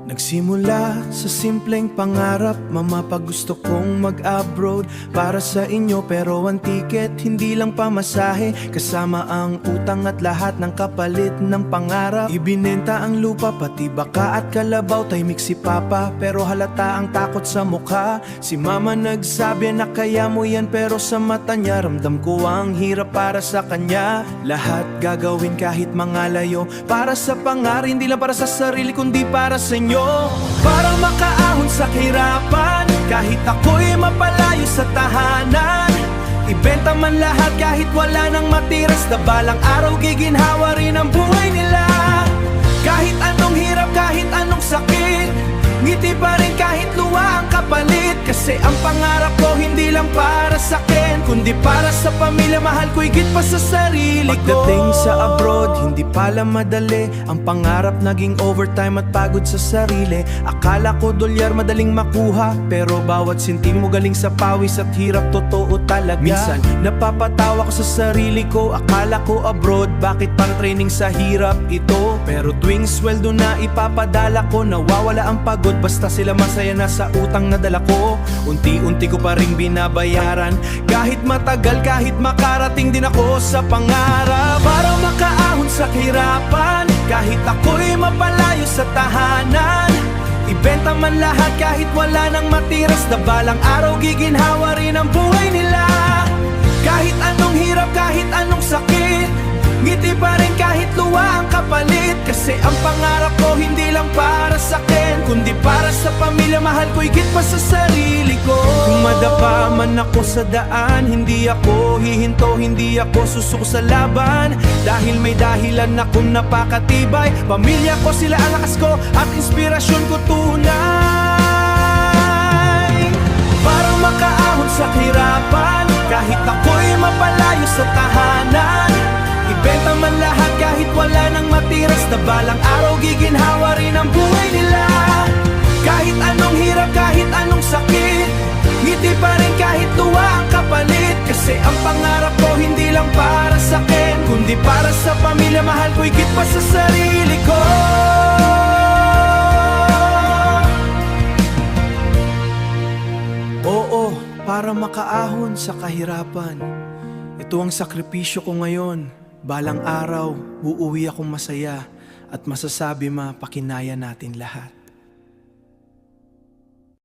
Nagsimula sa simpleng pangarap, mama, pag gusto kong mag-abroad para sa inyo. Pero ang ticket, hindi lang pamasahe, kasama ang utang at lahat ng kapalit ng pangarap. Ibinenta ang lupa, pati baka at kalabaw. Tahimik si papa, pero halata ang takot sa mukha. Si mama nagsabi na kaya mo yan, pero sa mata niya ramdam ko ang hirap para sa kanya. Lahat gagawin kahit mga layo, para sa pangarap, hindi lang para sa sarili kundi para sa inyo. Para makaahon sa kahirapan, kahit ako'y mapalayo sa tahanan. Ibenta man lahat kahit wala nang matiras, na balang araw giginhawa rin ang buhay nila. Kahit anong hirap, kahit anong sakit, ngiti pa rin kahit luwa ang kapalit. Kasi ang pangarap ko hindi lang para sa akin, kundi para sa pamilya, mahal ko higit pa sa sarili ko. Pagdating sa abroad, hindi pala madali. Ang pangarap naging overtime at pagod sa sarili. Akala ko dolyar madaling makuha, pero bawat sentimo galing sa pawis at hirap, totoo talaga. Minsan napapatawa ko sa sarili ko, akala ko abroad, bakit pang training sa hirap ito? Pero tuwing sweldo na ipapadala ko, nawawala ang pagod, basta sila masaya na sa utang na dala ko. Unti-unti ko pa rin binabayaran, kahit matagal, kahit makarating din ako sa pangarap. Para makaahon sa kahirapan, kahit ako'y mapalayo sa tahanan. Ibenta man lahat kahit wala nang matiras, na balang araw giginhawa rin ang buhay nila. Kahit anong hirap, kahit anong sakit, ngiti pa rin kahit luwa ang kapalit. Kasi ang pangarap ko hindi lang para sa akin, kundi para sa pamilya, mahal ko higit pa sa sarili ko. Kung madapa man ako sa daan, hindi ako hihinto, hindi ako susuko sa laban. Dahil may dahilan akong napakatibay, pamilya ko sila ang lakas ko at inspirasyon ko tunay. Para makaahon sa kahirapan, kahit ako'y mapalayo sa tahanan. Ibenta man lahat kahit wala nang matiras, na balang araw giginhawa rin ang buhay nila. Kahit anong hirap, kahit anong sakit, ngiti pa rin kahit luwa ang kapalit. Kasi ang pangarap ko hindi lang para sa akin, kundi para sa pamilya, mahal ko higit pa sa sarili ko. Oo, para makaahon sa kahirapan, ito ang sakripisyo ko ngayon. Balang araw, uuwi akong masaya at masasabi mapakinaya natin lahat.